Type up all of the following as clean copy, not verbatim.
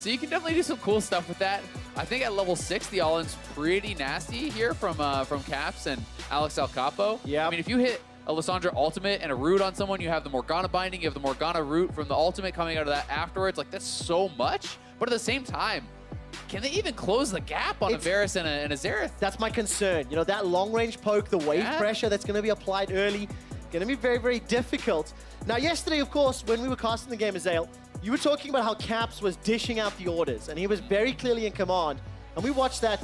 So you can definitely do some cool stuff with that. I think at level 6, the all-in's pretty nasty here from Caps and Alexelcapo. Yeah. I mean, if you hit a Lissandra ultimate and a root on someone, you have the Morgana binding, you have the Morgana root from the ultimate coming out of that afterwards. Like, that's so much. But at the same time, can they even close the gap on a Varus and a Xerath? That's my concern. You know, that long-range poke, the wave pressure that's going to be applied early, going to be very, very difficult. Now, yesterday, of course, when we were casting the game, Azale, you were talking about how Caps was dishing out the orders, and he was very clearly in command. And we watched that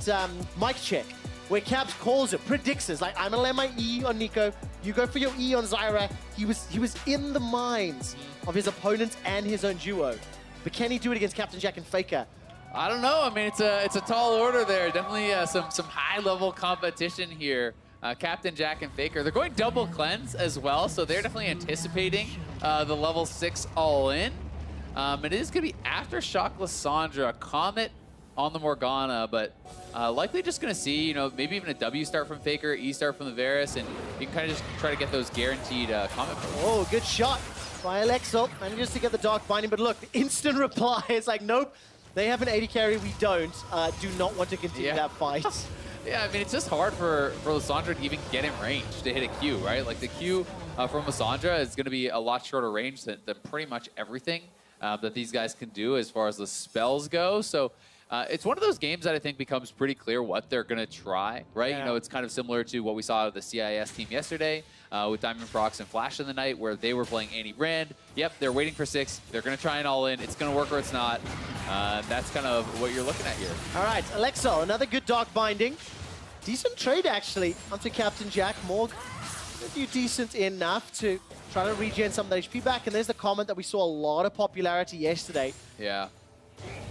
mic check, where Caps calls it, predicts it. Like, I'm going to land my E on Nico, you go for your E on Zyra. He was in the minds of his opponents and his own duo. But can he do it against CaptainJack and Faker? I don't know. I mean, it's a tall order there. Definitely some high-level competition here. CaptainJack and Faker. They're going double cleanse as well, so they're definitely anticipating the level 6 all-in. It is going to be Aftershock Lissandra, Comet on the Morgana, but likely just going to see, you know, maybe even a W start from Faker, E start from the Varus, and you can kind of just try to get those guaranteed Comet points. Oh, good shot by Alexel. Manages to get the Dark Binding, but look, instant reply. It's like, nope, they have an 80 carry, we don't. Do not want to continue that fight. Yeah, I mean, it's just hard for Lissandra to even get in range to hit a Q, right? Like, the Q from Lissandra is going to be a lot shorter range than pretty much everything that these guys can do as far as the spells go. So it's one of those games that I think becomes pretty clear what they're going to try, right? Yeah. You know, it's kind of similar to what we saw out of the CIS team yesterday with Diamond Prox and Flash in the Night, where they were playing anti-Rand. Yep, they're waiting for 6. They're going to try an all-in. It's going to work or it's not. That's kind of what you're looking at here. All right, Alexel, another good Dark Binding. Decent trade, actually, onto CaptainJack. Morg, do decent enough to try to regen some of the HP back. And there's the comment that we saw a lot of popularity yesterday. Yeah.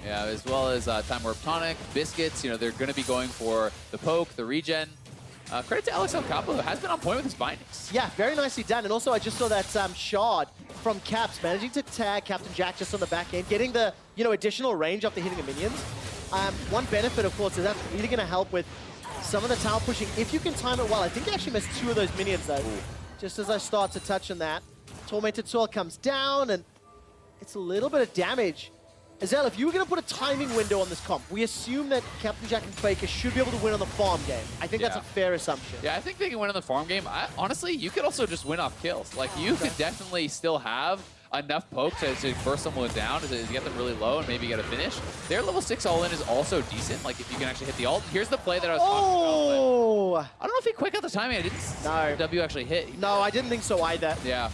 Yeah, as well as Time Warp Tonic, Biscuits. You know, they're going to be going for the poke, the regen. Credit to Alexelcapo, who has been on point with his bindings. Yeah, very nicely done. And also, I just saw that shard from Caps, managing to tag CaptainJack just on the back end, getting the, you know, additional range after hitting the minions. One benefit, of course, is that's really going to help with some of the tower pushing. If you can time it well, I think he actually missed 2 of those minions, though. Ooh. Just as I start to touch on that. Tormented Soul comes down, and it's a little bit of damage. Azale, if you were going to put a timing window on this comp, we assume that CaptainJack and Faker should be able to win on the farm game. I think that's a fair assumption. Yeah, I think they can win on the farm game. Honestly, you could also just win off kills. Like, you could definitely still have enough poke to burst someone down, to get them really low and maybe get a finish. Their level 6 all-in is also decent, like if you can actually hit the ult. Here's the play that I was talking about. I don't know if he quick out the timing. I didn't W actually hit. No, I didn't think so either. Yeah.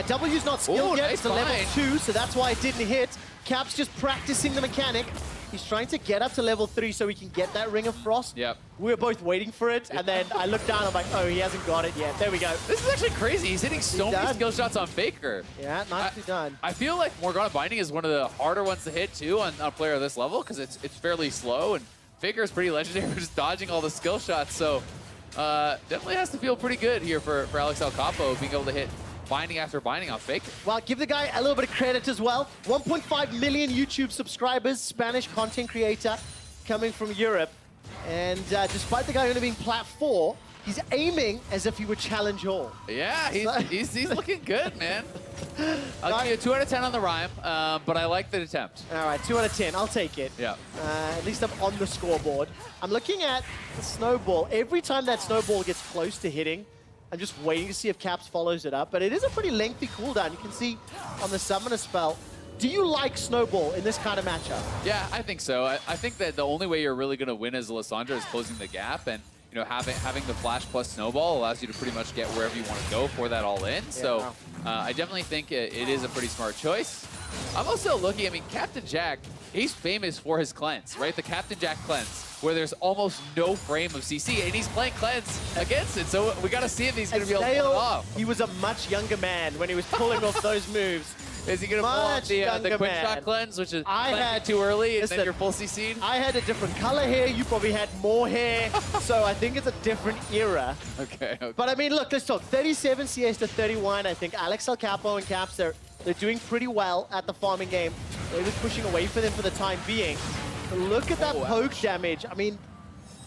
W's not skilled yet. Nice it's a level 2, so that's why it didn't hit. Cap's just practicing the mechanic. He's trying to get up to level 3 so he can get that Ring of Frost. Yep. We were both waiting for it, and then I looked down, I'm like, oh, he hasn't got it yet. There we go. This is actually crazy. He's hitting so many skill shots on Faker. Yeah, nicely done. I feel like Morgana Binding is one of the harder ones to hit, too, on a player of this level, because it's fairly slow, and Faker is pretty legendary for just dodging all the skill shots, so definitely has to feel pretty good here for Alexelcapo, being able to hit binding after binding on Faker. Well, give the guy a little bit of credit as well. 1.5 million YouTube subscribers, Spanish content creator coming from Europe. And despite the guy only being plat 4, he's aiming as if he would challenge all. Yeah, he's looking good, man. I'll give you a 2 out of 10 on the rhyme, but I like the attempt. All right, 2 out of 10. I'll take it. Yeah. At least I'm on the scoreboard. I'm looking at the snowball. Every time that snowball gets close to hitting, I'm just waiting to see if Caps follows it up. But it is a pretty lengthy cooldown. You can see on the summoner spell. Do you like Snowball in this kind of matchup? Yeah, I think so. I think that the only way you're really going to win as Lissandra is closing the gap, and you know, having the Flash plus Snowball allows you to pretty much get wherever you want to go for that all-in. Yeah. So I definitely think it is a pretty smart choice. I'm also looking, I mean, CaptainJack, he's famous for his cleanse, right? The CaptainJack cleanse, where there's almost no frame of CC, and he's playing cleanse against it. So we got to see if he's going to be able to pull it off. He was a much younger man when he was pulling off those moves. Is he going to pull off the quick shot cleanse, which is too early, and then you're full CC'd? I had a different color hair. You probably had more hair. So I think it's a different era. Okay. But I mean, look, let's talk. 37 CS to 31. I think Alexelcapo and Caps, they're doing pretty well at the farming game. They're just pushing away for them for the time being. But look at that poke damage. I mean,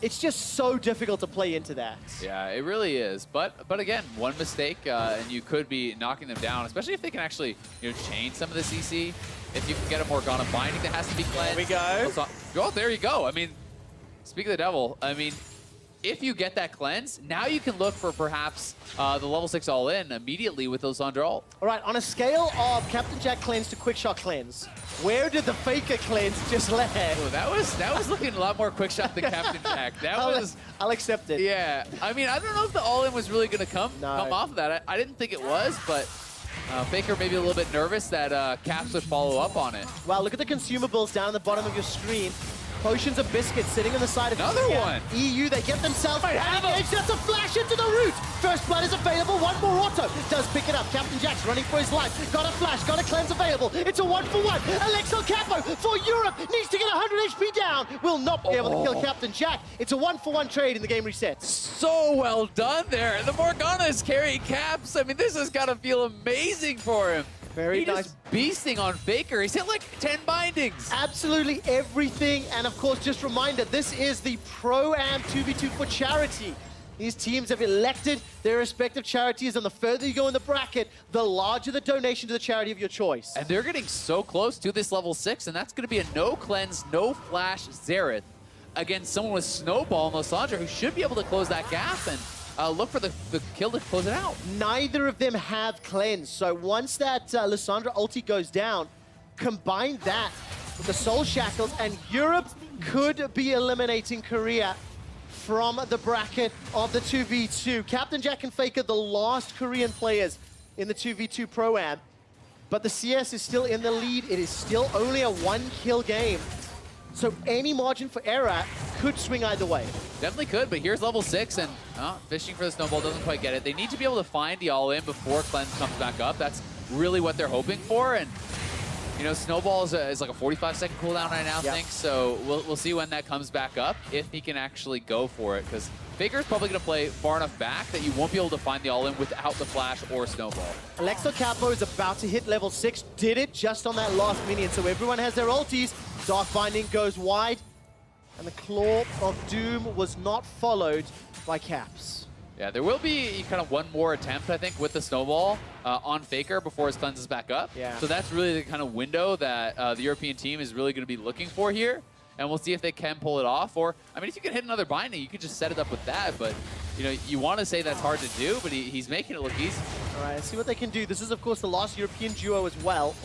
It's just so difficult to play into that. Yeah, it really is. But again, one mistake and you could be knocking them down, especially if they can actually change some of the CC. If you can get a Morgana binding that has to be cleansed. There we go. Oh, there you go. I mean, speak of the devil. I mean, if you get that cleanse, now you can look for perhaps the level 6 all-in immediately with Lysandra ult. All right, on a scale of CaptainJack cleanse to quickshot cleanse, where did the Faker cleanse just land? Oh, that was looking a lot more quickshot than CaptainJack. I'll accept it. Yeah, I mean, I don't know if the all-in was really going to come off of that. I didn't think it was, but Faker maybe a little bit nervous that Caps would follow up on it. Wow, look at the consumables down at the bottom of your screen. Potions of biscuits sitting on the side of another one. EU, they get themselves engaged. That's a flash into the root. First blood is available. One more auto. Does pick it up. CaptainJack's running for his life. Got a flash. Got a cleanse available. It's a 1-for-1. Alexelcapo for Europe needs to get 100 HP down. Will not be able to kill CaptainJack. It's a 1-for-1 trade and the game resets. So well done there. The Morgana's carrying Caps. I mean, this has got to feel amazing for him. Very nice. Just beasting on Faker. He's hit like 10 bindings. Absolutely everything. And of course, just reminder, this is the Pro-Am 2v2 for charity. These teams have elected their respective charities, and the further you go in the bracket, the larger the donation to the charity of your choice. And they're getting so close to this level 6, and that's going to be a no cleanse, no flash Xerath against someone with Snowball and Lysandra, who should be able to close that gap and look for the kill to close it out. Neither of them have cleanse, so once that Lysandra ulti goes down, combine that with the Soul Shackles, and Europe could be eliminating Korea from the bracket of the 2v2. CaptainJack and Faker, the last Korean players in the 2v2 Pro-Am, but the CS is still in the lead. It is still only a 1-kill game. So any margin for error could swing either way. Definitely could, but here's level 6, and fishing for the Snowball doesn't quite get it. They need to be able to find the all-in before Cleanse comes back up. That's really what they're hoping for, and Snowball is like a 45-second cooldown right now, I think, so we'll see when that comes back up, if he can actually go for it, because Faker's probably going to play far enough back that you won't be able to find the all-in without the flash or Snowball. Alexelcapo is about to hit level 6, did it just on that last minion, so everyone has their ultis. Dark Binding goes wide, and the Claw of Doom was not followed by Caps. Yeah, there will be kind of one more attempt, I think, with the Snowball on Faker before his cleanses back up. Yeah. So that's really the kind of window that the European team is really going to be looking for here. And we'll see if they can pull it off. Or, I mean, if you can hit another binding, you could just set it up with that. But, you want to say that's hard to do, but he's making it look easy. All right, let's see what they can do. This is, of course, the last European duo as well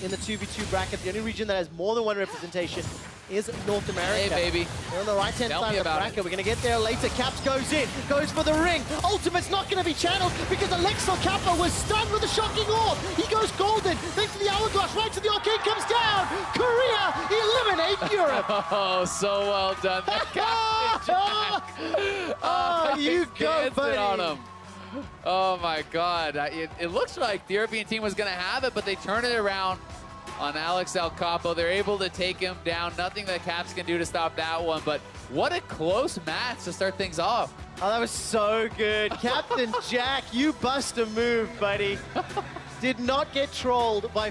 in the 2v2 bracket. The only region that has more than one representation is North America. Hey, baby. They're on the right-hand side of the bracket. We're going to get there later. Caps goes in, goes for the ring. Ultimate's not going to be channeled because Alexelcapo was stunned with a shocking orb. He goes golden. Thanks to the hourglass, right to the arcade, comes down. Korea eliminate Europe. Oh, so well done. Oh, you go, buddy. On him. Oh, my God. It looks like the European team was going to have it, but they turn it around on Alexelcapo. They're able to take him down. Nothing that Caps can do to stop that one, but what a close match to start things off. Oh, that was so good. CaptainJack, you bust a move, buddy. Did not get trolled by